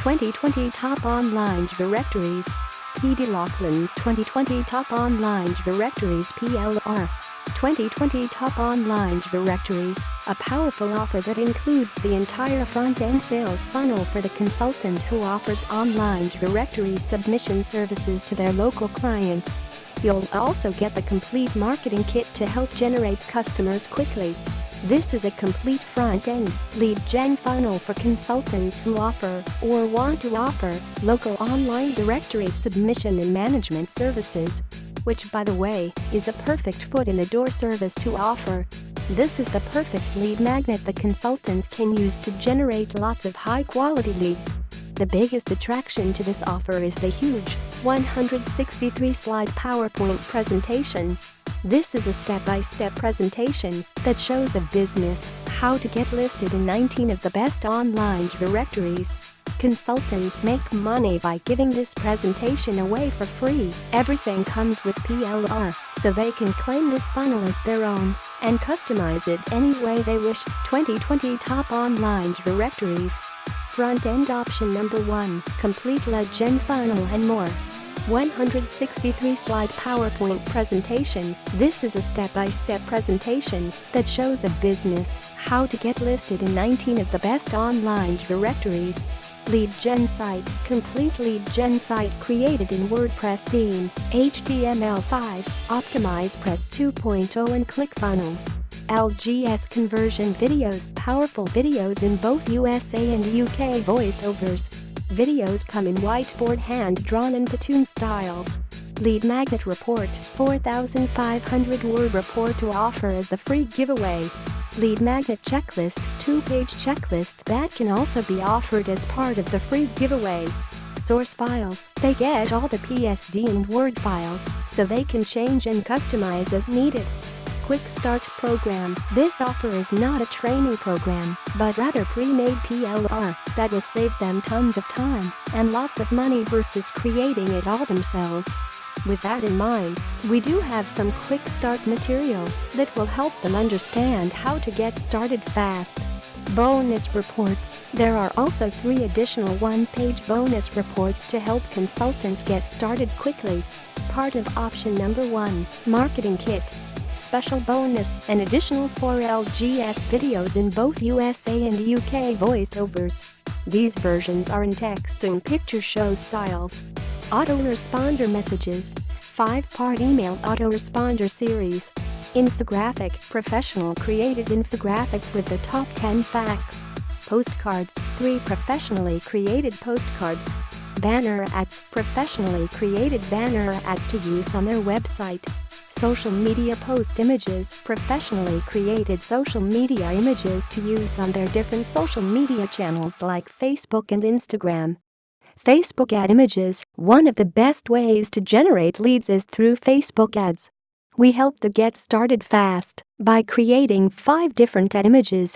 2020 Top Online Directories. PD Laughlin's 2020 Top Online Directories PLR. 2020 Top Online Directories, a powerful offer that includes the entire front-end sales funnel for the consultant who offers online directory submission services to their local clients. You'll also get the complete marketing kit to help generate customers quickly. This is a complete front-end lead gen funnel for consultants who offer or want to offer local online directory submission and management services, which, by the way, is a perfect foot in the door service to offer. This is the perfect lead magnet the consultant can use to generate lots of high-quality leads. The biggest attraction to this offer is the huge 163-slide PowerPoint presentation. This is a step-by-step presentation that shows a business how to get listed in 19 of the best online directories. Consultants make money by giving this presentation away for free. Everything comes with PLR, so they can claim this funnel as their own and customize it any way they wish. 2020 Top Online Directories. Front-end option number 1, complete lead gen funnel and more. 163-slide PowerPoint presentation. This is a step-by-step presentation that shows a business how to get listed in 19 of the best online directories. Lead gen site, complete lead gen site created in WordPress theme, HTML5, optimize Press 2.0 and ClickFunnels. LGS conversion videos, powerful videos in both USA and UK voiceovers. Videos come in whiteboard, hand-drawn and cartoon styles. Lead magnet report, 4,500 word report to offer as the free giveaway. Lead magnet checklist, 2-page checklist that can also be offered as part of the free giveaway. Source files, they get all the PSD and Word files, so they can change and customize as needed. Quick Start Program. This offer is not a training program, but rather pre-made PLR that will save them tons of time and lots of money versus creating it all themselves. With that in mind, we do have some quick start material that will help them understand how to get started fast. Bonus reports. There are also 3 additional 1-page bonus reports to help consultants get started quickly. Part of option number 1, marketing kit. Special bonus, an additional 4 LGS videos in both USA and UK voiceovers. These versions are in text and picture show styles. Autoresponder messages, 5-part email autoresponder series. Infographic, professional created infographic with the top 10 facts. Postcards, 3 professionally created postcards. Banner ads, professionally created banner ads to use on their website. Social media post images, professionally created social media images to use on their different social media channels like Facebook and Instagram. Facebook ad images. One of the best ways to generate leads is through Facebook ads. We help them get started fast by creating 5 different ad images.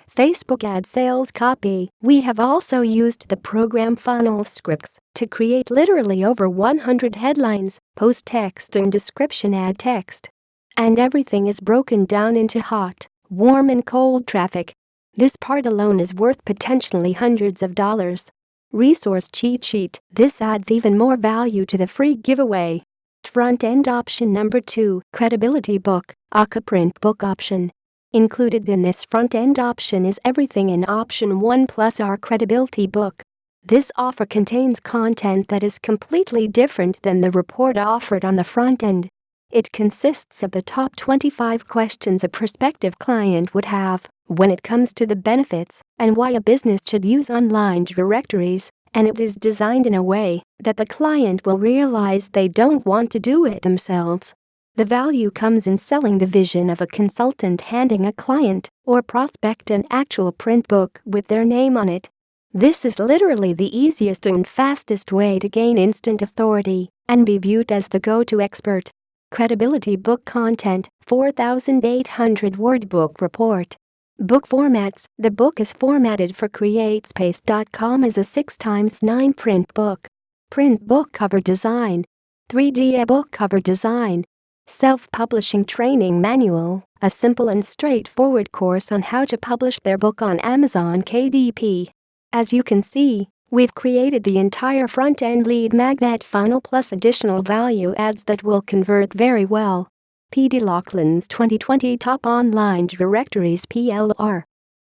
Facebook ad sales copy. We have also used the program funnel scripts to create literally over 100 headlines, post text and description ad text. And everything is broken down into hot, warm and cold traffic. This part alone is worth potentially hundreds of dollars. Resource cheat sheet. This adds even more value to the free giveaway. Front-end option number 2, credibility book, aka print book option. Included in this front-end option is everything in option 1 plus our credibility book. This offer contains content that is completely different than the report offered on the front end. It consists of the top 25 questions a prospective client would have when it comes to the benefits and why a business should use online directories, and it is designed in a way that the client will realize they don't want to do it themselves. The value comes in selling the vision of a consultant handing a client or prospect an actual print book with their name on it. This is literally the easiest and fastest way to gain instant authority and be viewed as the go-to expert. Credibility book content, 4,800 word book report. Book formats. The book is formatted for CreateSpace.com as a 6x9 print book. Print book cover design. 3D book cover design. Self-publishing training manual, a simple and straightforward course on how to publish their book on Amazon KDP. As you can see, We've created the entire front-end lead magnet funnel plus additional value adds that will convert very well. PD Laughlin's 2020 Top Online Directories PLR.